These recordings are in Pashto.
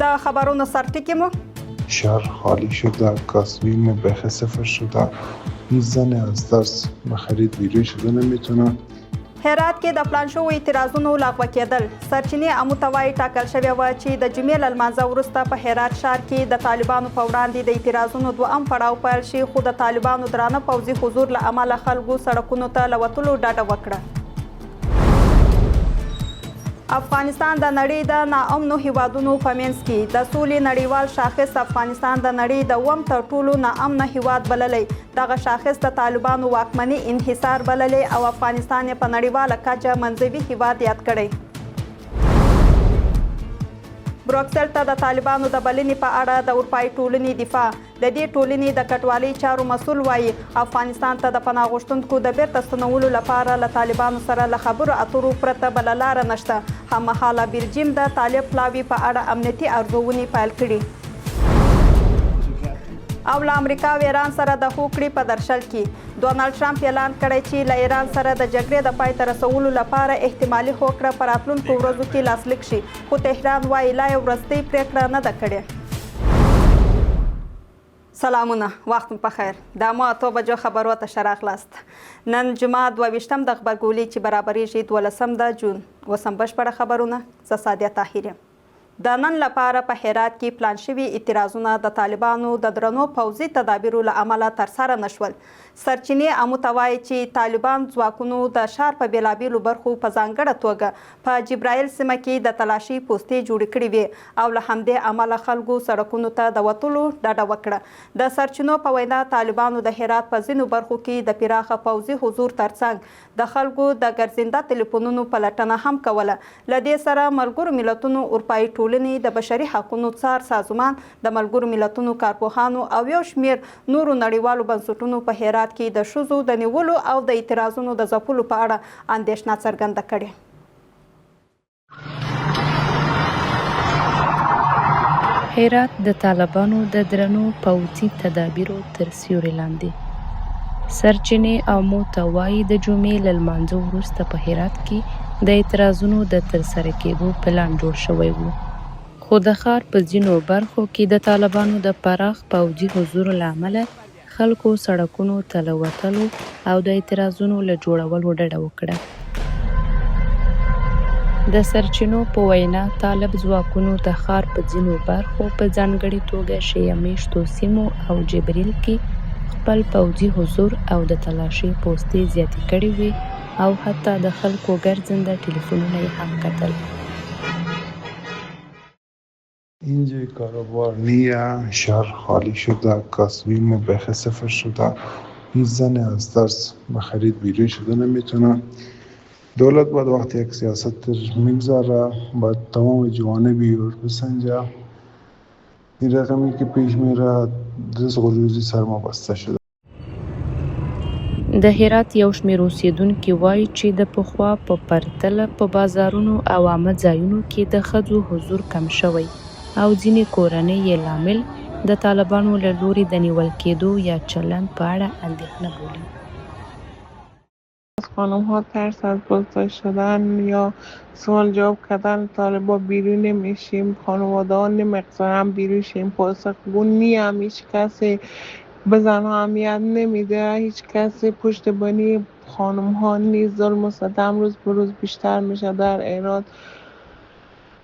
د خبرونو سرټکی مو شهر خالی شده، کاسبی مبیخ صفر شده، هیچ زن از درس به خرید بیرون شده نمیتونه. هرات کې د پلان شوو اعتراضونو لغوه کېدل. سرچینې امو ته وایي ټاکل شوې وه چې د جمعې له لمانځه وروسته په هرات ښار کې د طالبانو په وړاندې د اعتراضونو دویم پړاو پیل شي، خو د طالبانو درانه پوځي حضور له امله خلکو سړکونو ته له وتلو ډډه وکړه. افغانستان د نړۍ د ناامنو هېوادونو په منځ کې د سولې نړیوال شاخص افغانستان د نړۍ د اووم تر ټولو ناامنه هېواد بللی. دغه شاخص د طالبانو واکمني انحصار بللی او افغانستان یې په نړیواله کچه منځوي هېواد یاد کړی. بروکسل ته د طالبانو د بلنې په اړه د اروپایي ټولنې دفاع. د دې ټولنې د کډوالۍ چارو مسؤل وایي افغانستان ته د پناه غوښتونکو د بیرته ستنولو لپاره له طالبانو سره له خبرو اترو پرته بله لاره نشته. هممهاله بیلجیم د طالب پلاوي په اړه امنیتي ارزونې پیل کړي. او له امریکا او ایران سره د هوکړې په درشل کې ډونالډ ټرمپ اعلان کړی چې له ایران سره د جګړې د پای ته رسولو لپاره احتمالي هوکړه په راتلونکو ورځو کې لاسلیک شي، خو تهران وایي لا یې وروستۍ پریکړه نه ده کړې. سلامونه، وخت مو پخیر. د امو 8 بجو خبرو ته ښه راغلاست. نن جمعه 22 د غبرګولی چې برابریږي 12 د جون. اوس هم بشپړه خبرونه. زه سادیه طاهر یم. د نن لپاره په هرات کې پلان شوي اعتراضونه د طالبانو د درنو پوځي تدابیرو له امله ترسره نشول. سرچینې امو ته وایي چې طالبان ځواکونو د ښار په بېلابېلو برخو په ځانګړه توګه په جبرائیل سیمه کې د تلاشي پوستې جوړې کړې وې او له همدې امله خلکو سړکونو ته د وتلو ډډه وکړه. د سرچینو په وینا طالبانو د هرات په ځینو برخو کې د پراخه پوځي حضور ترڅنګ د خلکو د ګرځنده تلیفونونو پلټنه هم کوله. له دې سره ملګرو ملتونو اروپایي ټولنې د بشري حقونو څار سازمان، د ملګرو ملتونو کارپوهانو او یو شمېر نورو نړیوالو بنسټونو په هرات کې د ښځو د نیولو او د اعتراضونو د ځپلو په اړه اندېښنه څرګنده کړې. هرات د طالبانو د درنو پوځي تدابیرو تر سیوري لاندې. سرچینې امو ته وایي د جمعې له لمانځه وروسته په هرات کې د اعتراضونو د ترسره کېدو پلان جوړ شوی و، خو د ښار په ځینو برخو کې د طالبانو د پراخ پوځي حضور له امله خلکو سړکونو ته له وتلو او د اعتراضونو له جوړولو ډډه وکړه. د سرچینو په وینا طالب ځواکونو د ښار په ځینو برخو په ځانګړې توګه شیعه میشتو سیمو او جبرائیل کې خپل پوځي حضور او د تلاشي پوستې زیاتې کړې وې او حتی د خلکو ګرځنده ټلیفونونه یې هم کتل. اینجا کاروبار نیه، شهر خالی شده، کاسبی مبیخ صفر شده، هیچ زن از درس به خرید بیرون شده نمیتونه. دولت باید وقتی یک سیاست میگذاره باید تمام جوانب رو بسنجه. این رقمی که پیش میره رزق و روزی سرما بسته شده. د هرات یو شمېر اوسېدونکي وایي چې د پخوا په پرتله په بازارونو او عامه ځایونو کې د ښځو حضور کم شوی او ځینې کورنۍ یې لامل د طالبانو له لوري د نیول کېدو یا چلند په اړه اندېښنه بولي. خانم ها ترس از بازداشت شدن یا سوال جواب کردن طالبا بیرون نمیشیم، خانواده ها نمیگذارن بیرون شیم، پاسخگو نیم، هیچ کسی به زن ها اهمیت نمیده، هیچ کسی پشتیبانی خانم ها نیست. ظلم و ستم روز به روز بیشتر میشه در هرات.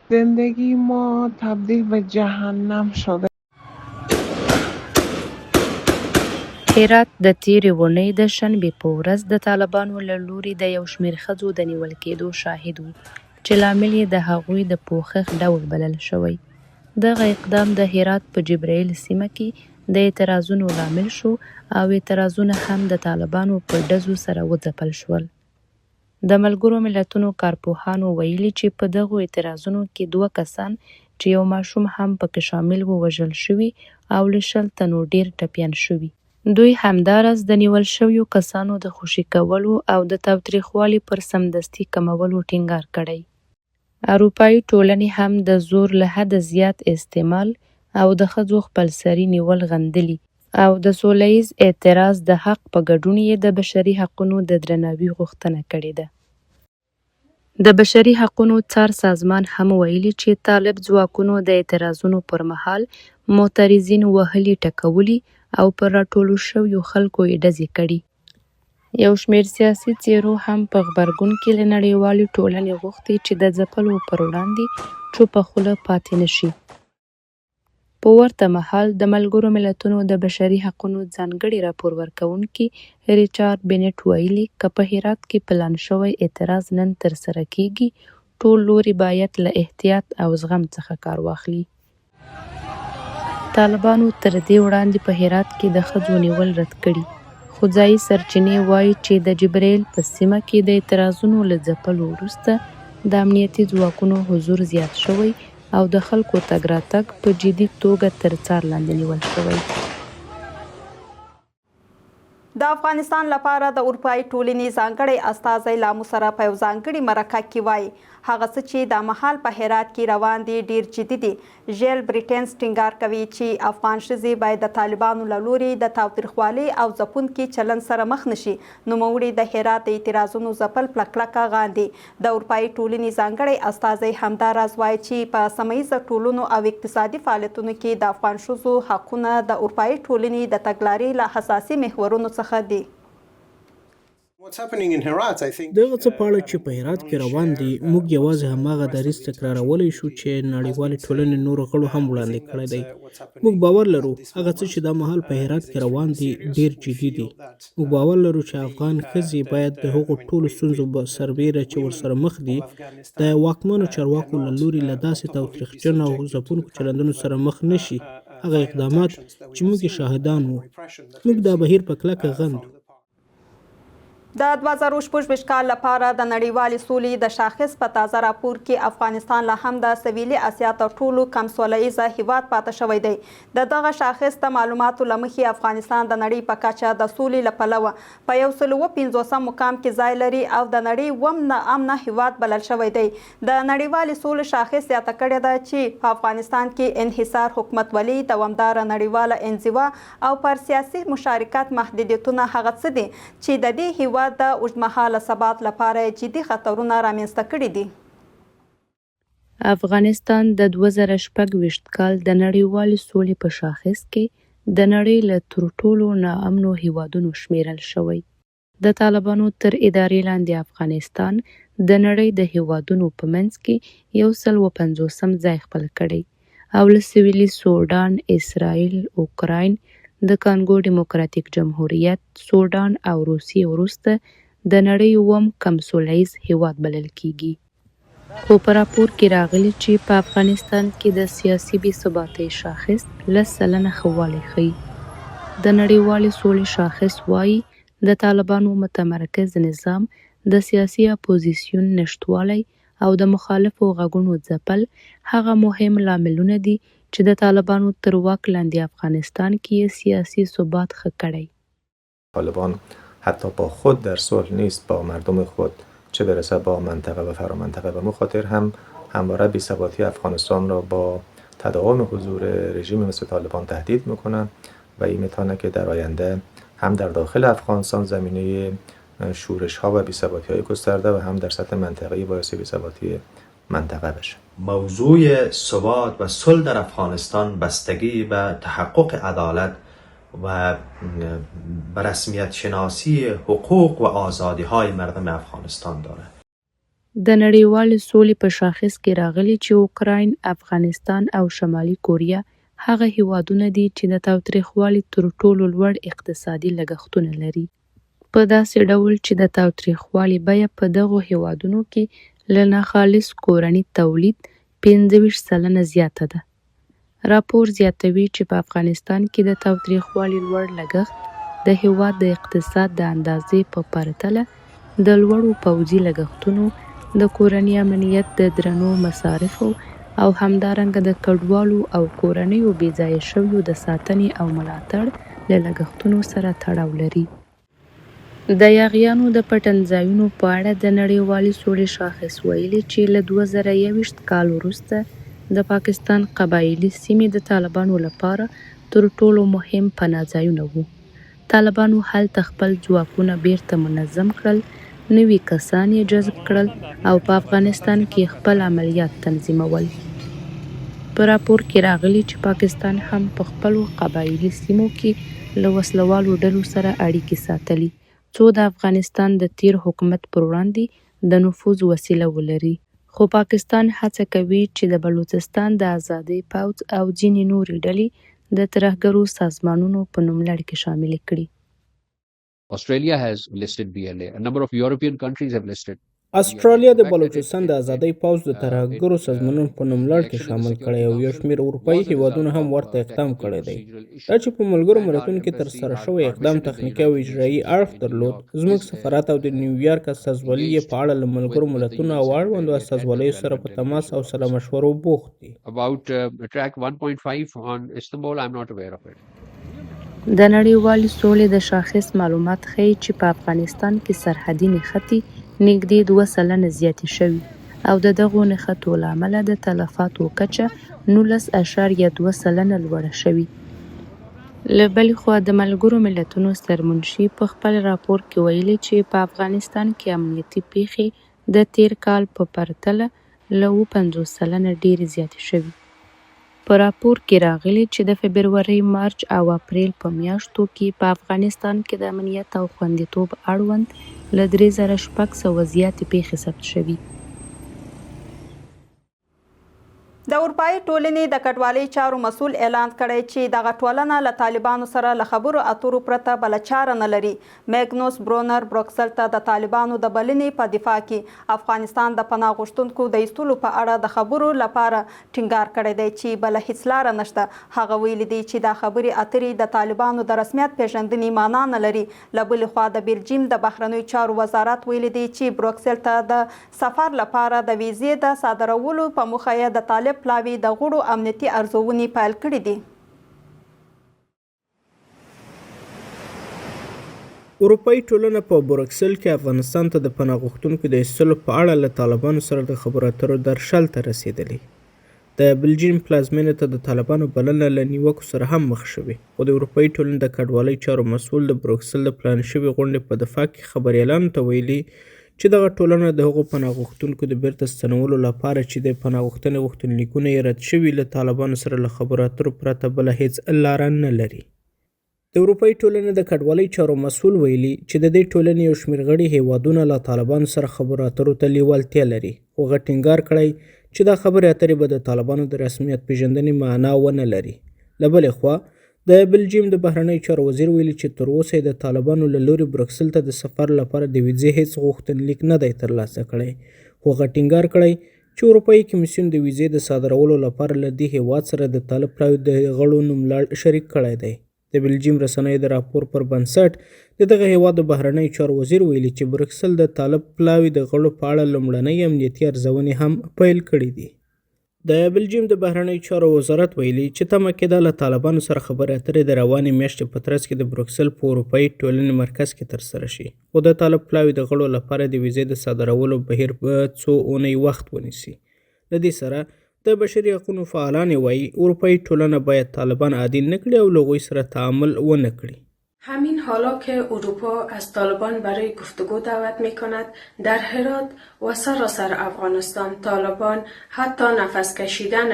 زندگی ما تبدیل به جهنم شده. هرات د تېرې اونۍ د شنبې په ورځ د طالبانو له لوري د یو شمېر ښځو د نیول کېدو شاهد و چې لامل یې د هغوی د پوښښ ډول بلل شوی. دغه اقدام د هرات په جبرائیل سیمه کې د اعتراضونو لامل شو او اعتراضونه هم د طالبانو په ډزو سره وځپل شول. د ملګرو ملتونو کارپوهانو ویلي چې په دغو اعتراضونو کې 2 کسان چې یو ماشوم هم پکې شامل و وژل شوي او له 100 تنو ډیر ټپیان شوي. دوی همداراز د نیول شویو کسانو د خوشي کولو او د تاوتریخوالي پر سمدستي کمولو ټینګار کړی. اروپایي ټولنې هم د زور له حده زیات استعمال او د ښځو خپلسري نیول غندلي او د سوله ییز اعتراض د حق په ګډون یې د بشري حقونو د درناوي غوښتنه کړې ده. د بشري حقونو څار سازمان هم ویلي چې طالب ځواکونو د اعتراضونو پر مهال معترضین وهلي ټکولي او پر راټولو شویو خلکو یې ډزې کړي. یو شمېر سیاسي څیرو هم په غبرګون کې له نړیوالې ټولنې غوښتي چې د ځپلو پر وړاندې چوپه خوله پاتې نشي. په ورته مهال د ملګرو ملتونو د بشري حقونو ځانګړي راپور ورکوونکي ریچارډ بینټ ویلي که په هرات کې پلان شوی اعتراض نن ترسره کیږي، ټول لوري باید له احتیاط او زغم څخه کار واخلي. طالبانو تر دې وړاندې په هرات کې د ښځو نیول رد کړي، خو ځایي سرچینې وایي چې د جبرېل په سیمه کې د اعتراضونو له ځپلو وروسته د امنیتي ځواکونو حضور زیات شوی او د خلکو تګ راتګ په جدي توګه تر څار لاندې نیول شوی. د افغانستان لپاره د اروپایي ټولنې ځانګړی استازی لامو سره په یو ځانګړي مرکه کې وایي هغه څه چې د مهال په هرات کې روان دي ډیر جدي دي. ژیل بریټنس ټینګار کوي چې افغان ښځې باید د طالبانو له لوري د تاوتریخوالي او ځپونکي چلند سره مخ نشي. نوموړي د هرات د اعتراضونو ځپل پلکلکه غاندي. د اروپایي ټولنې ځانګړی استازی همداراز وایي چې په سیمه ییزه ټولنو او اقتصادي فعالیتونو کې د افغان ښځو حقونه د اروپایي ټولنې د تګلارې له حساسي محورونو څخه دي. دغه څه په اړه چې په هرات کې روان دي، موږ یوازې هماغه دریځ تکرارولی شو چې نړیوالې ټولنې نورو غړو هم وړاندې کړی دی. موږ باور لرو هغه څه چې دا مهال په هرات کې روان دي ډیر جدي دي. موږ باور لرو چې افغان ښځې باید د هغو ټولو ستونزو سربیره چې ورسره مخ دي د واکمنو چارواکو له لوري له داسې تاوتریخجن او ځپونکو چلندونو سره مخ نشي. هغه اقدامات چې موږ یې شاهدان وو، موږ دا بهیر په کلکه غندو. د 2026 کال لپاره د نړیوالې سولې د شاخص په تازه راپور کې افغانستان لا هم د سویلي اسیا تر ټولو کم سوله ییزه هیواد پاتې شوی دی. د دغه شاخص د معلوماتو له مخې افغانستان د نړۍ په کچه د سولې له پلوه په 150 مقام کې ځای لري او د نړۍ اووم ناامنه هیواد بلل شوی دی. د نړیوالې سولې شاخص زیاته کړې ده چې په افغانستان کې انحصار، حکومتولي، دوامداره نړیواله انزوا او پر سیاسي مشارکت محدودیتونه هغه څه دي چې د دې هیواد د اوږدمهاله ثبات لپاره جدي خطرونه رامنځته کړي دي. افغانستان د 2026 کال د نړیوالې سولې په شاخص کې د نړۍ له تر ټولو ناامنو هیوادونو شمیرل شوی. د طالبانو تر ادارې لاندې افغانستان د نړۍ د هیوادونو په منځ کې 150 ځای خپل کړی او له سویلي سودان، اسرائیل، اوکراین، د کانګو ډیموکراتیک جمهوریت، سودان او روسیې وروسته د نړۍ اووم کم سوله ییز هیواد بلل کیږي. خو په راپور کې راغلي چې په افغانستان کې د سیاسي بې ثباتۍ شاخص 10% ښه والی ښیي. د نړیوالې سولې شاخص وایي د طالبانو متمرکز نظام، د سیاسي اپوزیسیون نشتوالی او د مخالفو غږونو ځپل هغه مهم لاملونه دي چې د طالبانو تر واک لاندې افغانستان کې سیاسی ثبات ښه کړی. طالبان حتی با خود در صلح نیست با مردم خود، چه برسه با منطقه و فرامنطقه. و مخاطر هم همواره بی‌ثباتی افغانستان را با تداوم حضور رژیم مثل طالبان تهدید میکنن و این میتونه که در آینده هم در داخل افغانستان زمینه شورش ها و بی‌ثباتی های گسترده و هم در سطح منطقه‌ای باعث بی‌ثباتی منطقه بشه. موضوع ثبات و صلح در افغانستان بستگی به تحقق عدالت و به رسمیت شناسی حقوق و آزادی های مردم افغانستان داره. د نړیوالې سولې په شاخص کې راغلي چې اوکراین، افغانستان او شمالي کوریا هغه هیوادونه دي چې د تاوتریخوالي تر ټولو لوړ اقتصادي لګښتونه لري. په داسې ډول چې د تاوتریخوالي بیه په دغو هیوادونو کې له ناخالص کورني تولید 25% زیاته ده. راپور زیاتوي چې په افغانستان کې د تاوتریخوالي لوړ لګښت د هیواد د اقتصاد د اندازې په پرتله د لوړو پوځي لګښتونو، د کورني امنیت د درنو مصارفو او همدارنګه د کډوالو او کورنیو بېځایه شویو د ساتنې او ملاتړ له لګښتونو سره تړاو لري. د یاغیانو د پټنځایونو په اړه د نړیوالې سولې شاخص ویلي چې له 2021 کال وروسته د پاکستان قبایلي سیمې د طالبانو لپاره تر ټولو مهم پناه ځایونه وو. طالبانو هلته خپل ځواکونه بیرته منظم کړل نوي کسان یې جذب کړل او په افغانستان کې خپل عملیات تنظیمول. په راپور کې راغلي چې پاکستان هم په خپلو قبایلي سیمو کې له وسلوالو ډلو سره اړیکې ساتلي څو د افغانستان د تیر حکومت پر وړاندې د نفوذ وسیله ولري. خو پاکستان هڅه کوي چې د بلوچستان د آزادۍ پوځ او ځینې نورې ډلې د ترهګرو سازمانونو په نوملړ کې شامل کړي. Australia has listed BLA. A number of European countries have listed. استرالیا د بلوچستان د آزادۍ پوځ د ترهګرو سازمانونو په نوملړ کې شامل کړی او یو شمېر اروپایي هېوادونه هم ورته اقدام کړی دی. دا چې په ملګرو ملتونو کې ترسره شوی اقدام تخنیکي او اجرایي اړخ درلود، زموږ سفارت او د نیویارک استازولي یې په اړه له ملګرو ملتونو او اړوندو استازولیو سره په تماس او سره مشورو بوخت دي. About track 1.5 on Istanbul, I'm not aware of it. د نړیوالې سولې د شاخص معلومات ښیي چې په افغانستان کې سرحدي نښتې نږدې 2% زیاتې شوي او د دغو نښتو له امله د تلفاتو کچه 19.2% لوړه شوې. له بلې خوا د ملګرو ملتونو سرمنشي په خپل راپور کې ویلي چې په افغانستان کې امنیتي پیښې د تیر کال په پرتله له 50% ډېرې زیاتې شوي. په راپور کې راغلي چې د فبرورۍ، مارچ او اپریل په میاشتو کې په افغانستان کې د امنیت او خوندیتوب اړوند له 3600 زیاتې پیښې ثبت شوي. د اروپایي ټولنې د کډوالۍ چارو مسؤل اعلان کړی چې دغه ټولنه له طالبانو سره له خبرو اترو پرته بله چاره نه لري. میګنوس برونر بروکسل ته د طالبانو د بلنې په دفاع کې افغانستان د پناه غوښتونکو د ایستلو په اړه د خبرو لپاره ټینګار کړی دی چې بله هیڅ لاره نشته. هغه ویلي دی چې دا خبرې اترې د طالبانو د رسمیت پیژندنې معنا نه لري. له بلې خوا د بلجیم د بهرنیو چارو وزارت ویلي دی چې بروکسل ته د سفر لپاره د ویزې د صادرولو په موخه یې د طالب پلاوي د غړو امنیتي ارزونې پیل کړي دي. اروپایي ټولنه په بروکسل کې افغانستان ته د پناه غوښتونکو د ایستلو په اړه له طالبانو سره د خبرو اترو درشل ته رسېدلي. د بلجیم پلازمینې ته د طالبانو بلنه له نیوکو سره هم مخ شوې، خو د اروپایي ټولنې د کډوالۍ چارو مسؤل د بروکسل د پلان شوې غونډې په دفاع کې خبریالانو ته ویلي چې دغه ټولنه د هغو پناه غوښتونکو د بیرته ستنولو لپاره چې د پناه غوښتنې غوښتنلیکونه یې رد شوي له طالبانو سره له خبرو اترو پرته بله هیڅ لاره نه لري. د اروپایي ټولنې د کډوالۍ چارو مسؤل ویلي چې د دې ټولنې یو شمېر غړي هېوادونه له طالبانو سره خبرو اترو ته لیوالتیا لري، خو هغه ټینګار کړی چې دا خبرې اترې به د طالبانو د رسمیت پیژندنې معنا ونه لري. له بلې خوا د بلجیم د بهرنیو چارو وزیر ویلي چې تر اوسه یې د طالبانو له لوري بروکسل ته د سفر لپاره د ویزې هیڅ غوښتنلیک نه دی ترلاسه کړی، خو هغه ټینګار کړی چې اروپایي کمیسیون د ویزې د صادرولو لپاره له دې هېواد سره د طالب پلاوي د غړو نوملړ شریک کړی دی. د بلجیم رسنیو د راپور پر بنسټ د دغه هېواد د بهرنیو چارو وزیر ویلي چې بروکسل د طالب پلاوي د غړو په اړه لومړنۍ امنیتي ارزونې هم پیل کړي دي. د بلجیم د بهرنیو چارو وزارت ویلي چې تمه کېده له طالبانو سره خبرې اترې د روانې میاشتې په ترڅ کې د بروکسل په اروپایي ټولنې مرکز کې ترسره شي، خو د طالب پلاوي د غړو لپاره د ویزې د صادرولو بهیر به څو اونۍ وخت ونیسي. له دې سره د بشري حقوقو فعالان وایي اروپایي ټولنه باید طالبان عادل نه کړي او له هغوی سره تعامل ونه کړي. همین حالا که اروپا از طالبان برای گفتگو دعوت می کند، در هرات و سراسر افغانستان طالبان حتی نفس کشیدن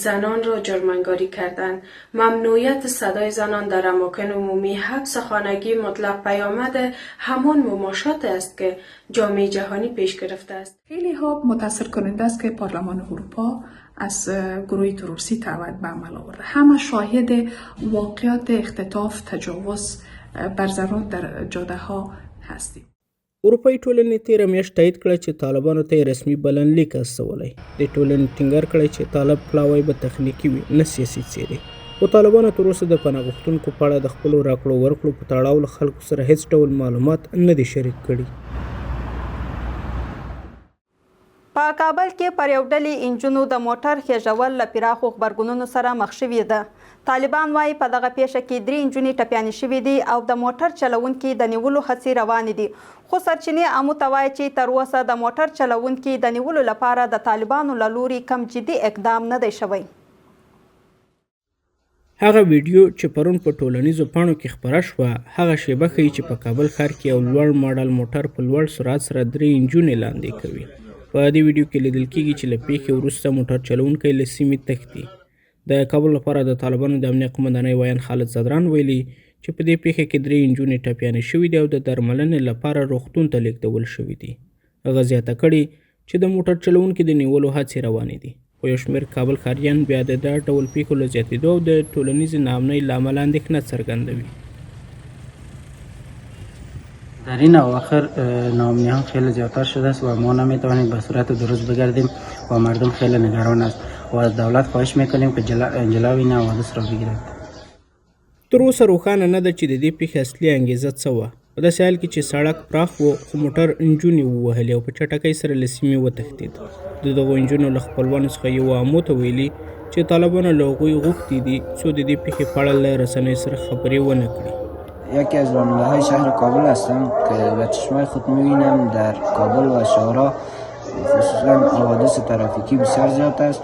زنان را جرم‌انگاری کردند. ممنوعیت صدای زنان در اماکن عمومی، حبس خانگی مطلق پیامد همان مماشات است که جامعه جهانی پیش گرفته است. خیلی ها متاثر کننده است که پارلمان اروپا از گروه تروریستی دعوت به عمل آورده. همه شاهد واقعات اختطاف، تجاوز بر زنان در جاده ها هستیم. اروپایي ټولنې تېره میاشت تایید کړه چې طالبانو ته یې رسمي بلنلیک استولی. د ټولنې ټینګار کړی چې طالب پلاوی به تخنیکي وي نه سیاسي څیرې، خو طالبانو تر اوسه د پناه غوښتونکو په اړه د خپلو راکړو ورکړو په تړاو له خلکو سره هیڅ ډول معلومات نه دي شریک کړي. په کابل کې پر یو ډلې انجونو د موټر خېژول له پراخو غبرګونونو سره مخ شوې ده. طالبان وایي په دغه پیښه کې 3 انجونې ټپیانې شوې دي او د موټر چلونکي د نیولو هڅې روانې دي، خو سرچینې امو ته وایي چې تر اوسه د موټر چلونکي د نیولو لپاره د طالبانو له لوري کم جدي اقدام نه دی شوی. هغه ویډیو چې پرون په ټولنیزو پاڼو کې خپره شوه هغه شیبه ښیي چې په کابل ښار کې یو لوړ ماډل موټر په لوړ سرعت سره 3 نجونې لاندې کوي. په دې ویډیو کې لیدل کېږي چې له پیښې وروسته موټر چلوونکی له سیمې تښتي. د کابل لپاره د طالبانو د امنیه قومندانۍ ویان خالد زدران ویلي چې په دې پیښه کې 3 نجونې ټپیانې شوي دي او د درملنې لپاره روغتون ته لیږدول شوي دي. هغه زیاته کړې چې د موټر چلوونکي د نیولو هڅې روانې دي. خو یو شمېر کابل ښاریان بیا د دا ډول پیښو له زیاتېدو او د ټولنیزې ناامنۍ له امله اندېښنه څرګندوي. در این اواخر ناامنی ها خیلی زیادتر شده است و ما نمیتوانیم به صورت درست بگردیم و مردم خیلی نگران است و از دولت خواهش میکنیم که جلوی این حوادث را بگیرد. تر اوسه روښانه نه ده چې د دې پیښې اصلي انګیزه څه وه. په داسې حال کې چې سړک پراخ و خو موټر نجونې ووهلې او په چټکۍ سره له سیمې وتښتېد. د دغو نجونو له خپلوانو څخه یو امو ته ویلي چې طالبانو له هغوی غوښتي دي څو د دې پیښې په اړه له رسنیو سره خبرې ونه کړي. یکی از راننده‌های شهر کابل هستم که به چشمای خود می‌بینم در کابل و شهرها خصوصا حوادث ترافیکی بسیار زیاد است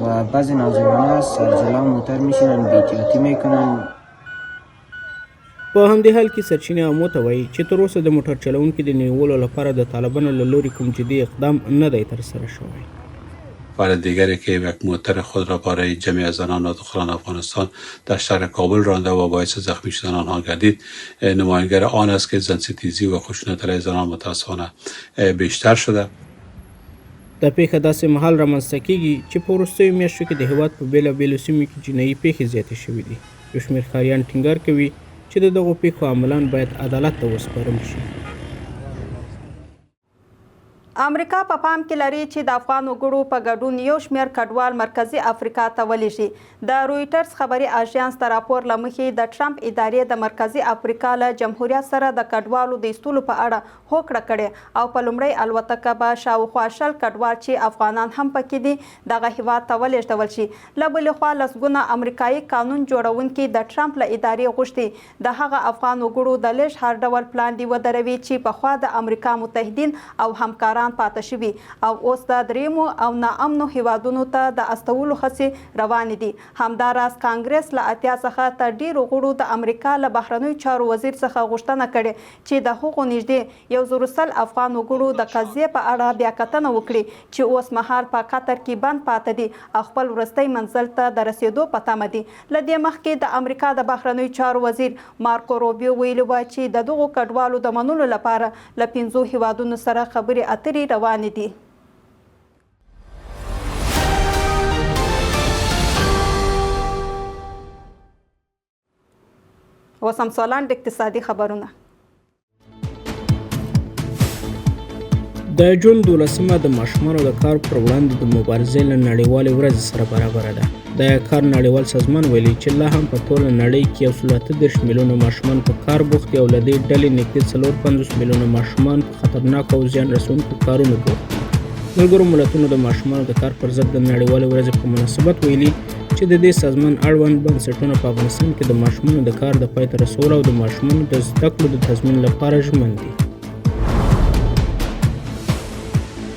و بعضی ناظرانه سر جلو موتر میشینن بی‌احتیاطی میکنن. په همدې حال کې سرچینې امو ته وایي چې تر اوسه د موټر چلوونکي د نیولو لپاره د طالبانو له لوري کوم جدي اقدام نه دی ترسره شوی. بار دیگری که یک موتر خود را برای جمعی از زنان داخل افغانستان در شهر کابل رانده و باعث زخمی شدن آنها گردید نمایانگر آن است که زنستیزی و خشونت علیه زنان متاسفانه بیشتر شده. دا پیښه داسې مهال رامنځته کېږي چې په وروستیو میاشتو کې د هېواد په بېلابېلو سیمو کې جنایي پیښې زیاتې شوې دي. یو شمېر ښاریان ټینګار کوي چې د دغو پیښو عاملان باید عدالت ته وسپارل شي. امریکا په پام کې لري چې د افغان وګړو په ګډون یو شمېر کډوال مرکزي افریقا ته ولېږي. د رویټرز خبري اژانس د راپور له مخې د ټرمپ ادارې د مرکزي افریقا له جمهوریت سره د کډوالو د ایستلو په اړه هوکړه کړې او په لومړۍ الوتکه به شاوخوا 10 کډوال چې افغانان هم پکې دي دغه هیواد ته ولېږدول شي. له بلې خوا لسګونه امریکایي قانون جوړونکي د ټرمپ له ادارې غوښتي د هغه افغان وګړو د لېږد هر ډول پلان دی ودروي چې پخوا د امریکا متحدین او همکاران پاتې شوي او اوس د دریمو او ناامنو هېوادونو ته د استولو هڅې روانې دي. همداراز کانګرس له 80 څخه تر ډېرو غړو د امریکا له بهرنیو چارو وزیر څخه غوښتنه کړې چې د هغو نږدې 100 افغان وګړو د قضیې په اړه بیا کتنه وکړي چې اوس مهال په قطر کې بند پاتې دي او خپل وروستی منزل ته د رسیدو په تمه دي. له دې مخکې د امریکا د بهرنیو چارو وزیر مارکو روبیو ویلي وه چې د دغو کډوالو د منلو لپاره له 5 هېوادونو سره خبرې اترې روانې دي. اوس هم سالانډ اقتصادي خبرونه. د جون 12مه د ماشومانو د کار پر وړاندې د مبارزې له نړیوالې ورځې سره برابره ده. د کار نړیوال سازمان ویلي چې لا هم په ټوله نړۍ کې 138 میلیونه ماشومان په کار بوخت دي او له دې ډلې نږدې 450 میلیونه ماشومان په خطرناکو او زیان رسونکو کارونو بوخت دي. ملګرو ملتونو د ماشومانو د کار پر ضد د نړیوالې ورځې په مناسبت ویلي چې د دې سازمان اړوند بنسټونه په افغانستان کې د ماشومانو د کار د پای ته رسولو او د ماشومانو د زده کړو د تضمین لپاره ژمن دي.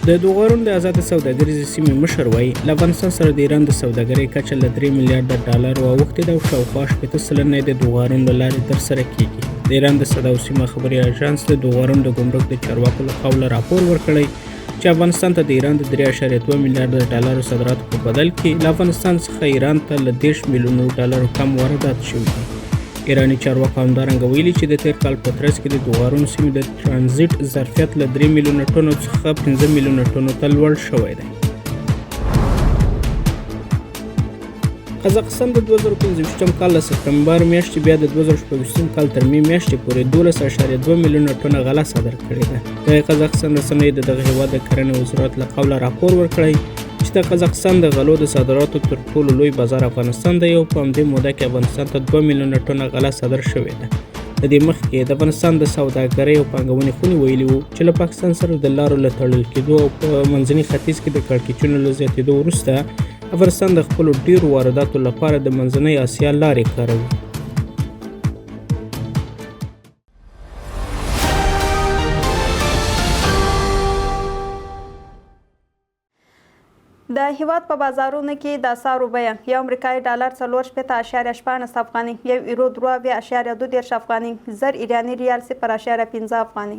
د دوغارون د آزاد سوداګریزې سیمې مشر وایي له افغانستان سره د ایران د سوداګرۍ کچه له 3 میلیارډ ډالر اوښتې ده او شاوخوا 80 سلنه د دوغارون له لارې ترسره کیږي. د ایران د صدا او سیمه خبري اژانس د دوغارون د ګمرک د چارواکو له خوا راپور ورکړی چې افغانستان ته د ایران د 3.2 میلیارډ ډالر صادراتو په بدل کې له افغانستان څخه ایران ته له 10 میلیونو ډالر کم واردات شوي دي. ایرانی چارواکو همدارنګه ویلي چې د تیر کال په ترڅ کې د دوغارون سیمې د ترانزیت ظرفیت له 3 میلیونه ټنو څخه 15 میلیونه ټنو ته لوړ شوی دی. قزاقستان د 2015 کال له سپتمبر میاشتې بیا د 2016 کال تر مې میاشتې پورې 12.2 میلیونه ټنه غله صادر کړې ده. د قزاقستان رسنیو د دغه هېواد د کرنې وزارت له قوله راپور ورکړی چې د قزاقستان د غلو د صادراتو تر ټولو لوی بازار افغانستان دی او په همدې موده کې افغانستان ته 2 میلیونه ټنه غله صادر شوې ده. د دې مخکې د افغانستان د سوداګرۍ او پانګونې خونې ویلي وو چې له پاکستان سره د لارو له تړل کېدو او په منځني ختیځ کې د کړکېچونو له زیاتېدو وروسته افغانستان د خپلو ډېرو وارداتو لپاره د منځنۍ اسیا لارې کاروي. د د هیواد په بازارونو کې د اسعارو بیه یو امریکایي ډالر 4.14 افغاني، یو یورو 3.22 افغاني، زر ایراني ریال 0.15 افغاني،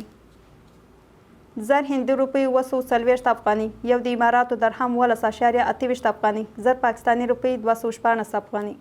زر هندي روپی 240 افغاني، یو د اماراتو درهم 12.28 افغاني، زر پاکستاني روپی 214 افغاني.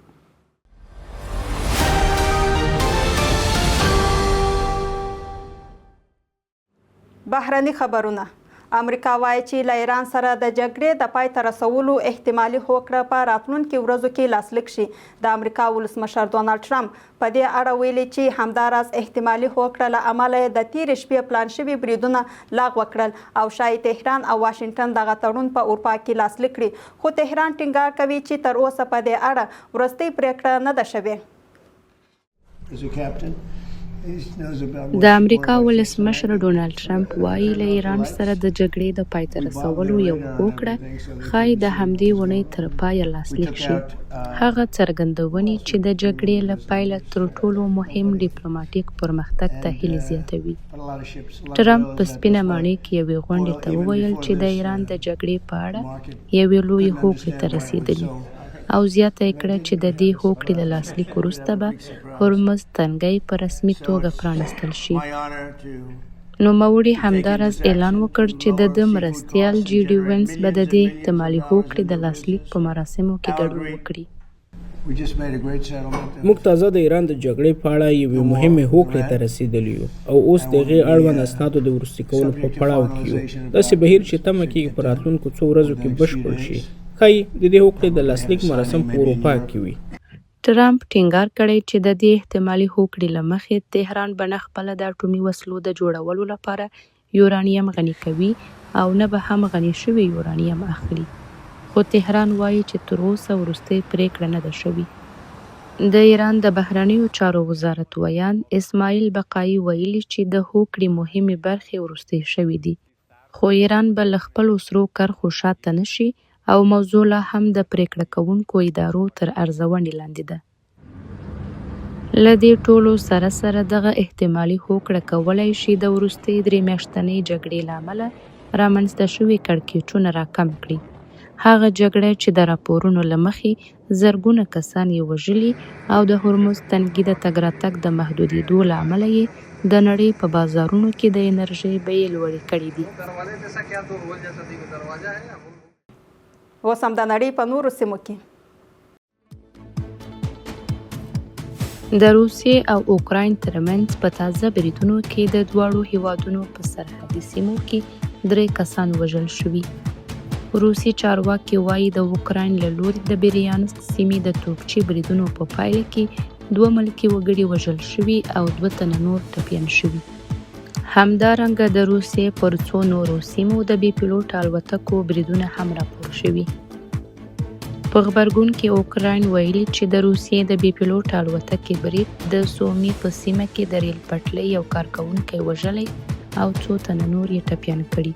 بهرني خبرونه. امریکا وایي چې له ایران سره د جګړې د پای ته رسولو احتمالي هوکړه په راتلونکو ورځو کې لاسلیک شي. د امریکا ولسمشر ډونالډ ټرمپ په دې اړه ویلي چې همداراز احتمالي هوکړه له امله د تېرې شپې پلان شوي بریدونه لغوه کړل او ښایي تهران او واشنګټن دغه تړون په اروپا کې لاسلیک کړي. خو تهران ټینګار کوي چې تر اوسه په دې اړه وروستۍ پریکړه نه ده شوې. د امریکا ولسمشر ډونالډ ټرمپ وایي له ایران سره د جګړې د پای ته رسولو یو هوکړه ښایي د همدې اونۍ تر پایه لاسلیک شي. هغه څرګندونې چې د جګړې له پیله تر ټولو مهم ډیپلوماټیک پرمختګ ته هیلې زیاتوي. ټرمپ په سپینه ماڼۍ کې یوې غونډې ته وویل چې د ایران د جګړې په اړه یوې لویې هوکړې ته رسیدلي او زیاته یې کړه چې د دې هوکړې له لاسلیک وروسته به هرمز تنګی په رسمي توګه پرانیستل شي. نوموړي همداراز اعلان وکړ چې د مرستیال جي ډي وینس به د دې احتمالي هوکړې د لاسلیک په مراسمو کې ګډون وکړي. موږ تازه د ایران د جګړې په اړه یوې مهمې هوکړې ته رسیدلي یو او اوس د هغې اړوند اسنادو د وروستي کولو په پړاو کې یو. داسې بهیر چې تمه کېږي په راتلونکو څو ورځو کې بشپړ شي. ښایي د دې هوکړې د لاسلیک مراسم په اروپا کې وي. ټرمپ ټینګار کړی چې د دې احتمالي هوکړې له مخې تهران به نه خپله د اټومي وسلو د جوړولو لپاره یورانیم غني کوي او نه به هم غني شوي یورانیم اخلي. خو تهران وایي چې تر اوسه وروستۍ پریکړه نه ده شوې. د ایران د بهرنیو چارو وزارت ویان اسماعیل بقایي ویلي چې د هوکړې مهمې برخې وروستۍ شوې دي، خو ایران به له خپلو سرو کرښو شاته نه شي او موضوع لا هم د پریکړه کوونکو ادارو تر ارزونې لاندې ده. له دې ټولو سره سره دغه احتمالي هوکړه کولی شي د وروستۍ 3 میاشتنۍ جګړې له امله رامنځته شوي کړکېچونه راکم کړي. هغه جګړه چې د راپورونو له مخې زرګونه کسان یې وژلي او د هرمز تنګي د تګ راتګ د محدودېدو له امله یې د نړۍ په بازارونو کې د انرژۍ بیې لوړې کړي دي. اوس هم د نړۍ په نورو سیمو کې د روسیې او اوکراین ترمنځ په تازه بریدونو کې د دواړو هېوادونو په سرحدي سیمو کې 3 کسان وژل شوي. روسي چارواکي وایي د اوکراین له لوري د بیریانسک سیمې د توپچي بریدونو په پایله کې 2 ملکي وګړي وژل شوي او 2 تنه نور ټپیان شوي. همدارنګه د روسیې پر څو نورو سیمو د بې پیلوټ الوتکو بریدونه هم راپور شوي. په غبرګون کې اوکراین ویلي چې د روسیې د بې پیلوټ الوتکې برید د سومي په سیمه کې د ریل پټلۍ یو کارکوونکی وژلی او 2 تنه نور یې ټپیان کړي.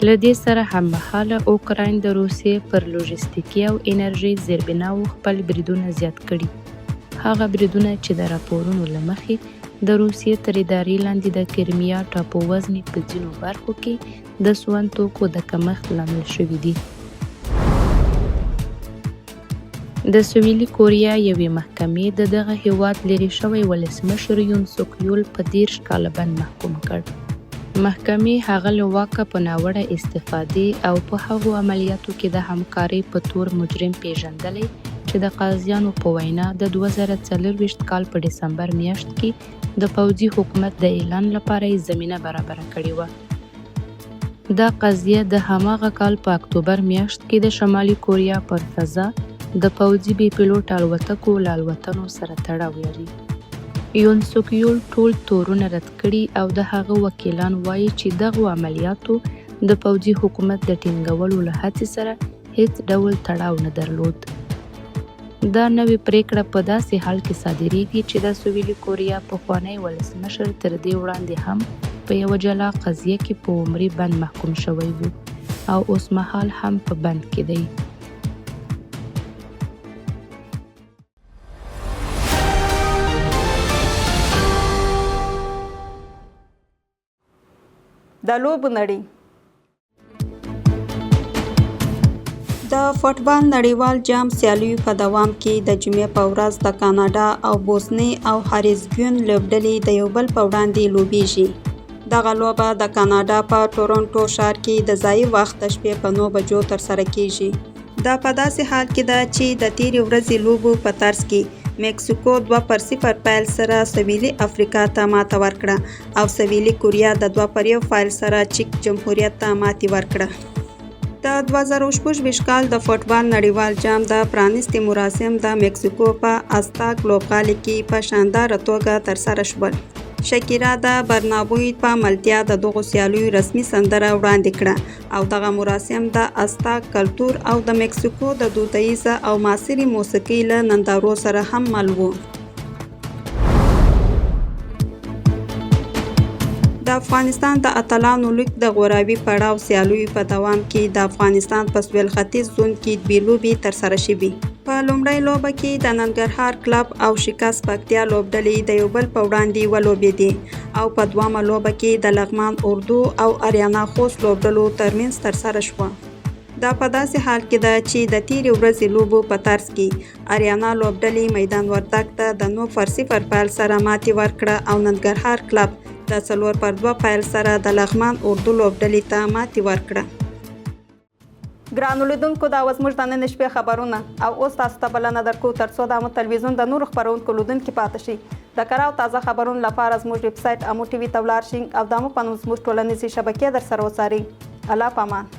له دې سره هممهاله اوکراین د روسیې پر لوژستیکي او انرژۍ زیربناو خپل بریدونه زیات کړي. هغه بریدونه چې د راپورونو له مخې د روسیې تر ادارې لاندې د کرمیا ټاپووزمې په ځینو برخو کې د سون توکو د کمښت لامل شوي دي. د سویلي کوریا یوې محکمې د دغه هیواد لرې شوی ولسمشر یون سوک یول په 13 کاله بند محکوم کړ. محکمې هغه له واکه په ناوړه استفادې او په هغو عملیاتو کې د همکارۍ په تور مجرم پیژندلی چې د قاضیانو په وینا د 2024 کال په ډسمبر میاشت کې د پوځي حکومت د اعلان لپاره یې زمینه برابره کړې وه. دا قضیه د هماغه کال په اکتوبر میاشت کې د شمالي کوریا پر فضا د پوځي بې پیلوټ الوتکو له الوتنو سره تړاو لري. یون سوک یول ټول تورونه رد کړي او د هغه وکیلان وایي چې دغو عملیاتو د پوځي حکومت د ټینګولو له هڅې سره هیڅ ډول تړاو نه درلود. دا نوې پریکړه په داسې حال کې صادریږي چې د سویلي کوریا پخوانی ولسمشر تر دې وړاندې هم په یوه جلا قضیه کې په عمري بند محکوم شوی و او اوس مهال هم په بند کې دی. د لوبو نړۍ. د فوټبال نړیوال جام سیالیو په دوام کې د جمعې په ورځ د کاناډا او بوسنې او هریزګون لوبډلې د یو بل په وړاندې لوبیږي. دغه لوبه د کاناډا په ټورنټو ښار کې د ځایي وخت د شپې په 9 بجو ترسره کیږي. دا په داسې حال کې ده چې د تیرې ورځې لوبو په طرز کې میکسیکو 2-0 فایل سره سویلي افریقا ته ماته ورکړه او سویلي کوریا د 2-1 فایل سره چیک جمهوریت ته ماتې ورکړه. د 2026 کال د فوټبال نړیوال جام د پرانیستي مراسم د میکسیکو په ازتاک لوبغالي کې په شانداره توګه ترسره شول. شکیرا د برنابوی په ملتیا د دغو سیالیو رسمي سندره وړاندې کړه او دغه مراسم د ازتاک کلتور او د میکسیکو د دودیزه او معاصرې موسیقۍ له نندارو سره هم مل و. د افغانستان د اتلانو لیگ د غوراوي پړاو سیالیو په دوام کې د افغانستان په سویل ختیځ زون کې دوې لوبې ترسره شوې. په لومړۍ لوبه کې د ننګرهار کلب او شکست پکتیا لوبډلې د یو بل په وړاندې ولوبېدې او په دویمه لوبه کې د لغمان اردو او اریانا خوست لوبډلو ترمنځ ترسره شوه. دا په داسې حال کې ده چې د تیرې ورځې لوبو په طرز کې اریانا لوبډلې میدان وردګ ته د 9-0 فایل سره ماتې ورکړه او ننګرهار کلب د 4-2 فایل سره د لغمان اردو لوبډلې ته ماتې ورکړه. ګرانو لیدونکو دا اوس موږ د نن شپې خبرونه او اوس تاسو ته بلنه درکو ترڅو د امو تلویزیون د نورو خپرونکو لیدونکي پاتې شي. د کره او تازه خبرونو لپاره زموږ ویب سایټ امو TV ته ولاړ شئ او د امو په نوم زموږ ټولنیزې شبکې در سره وڅارئ. الله پامان.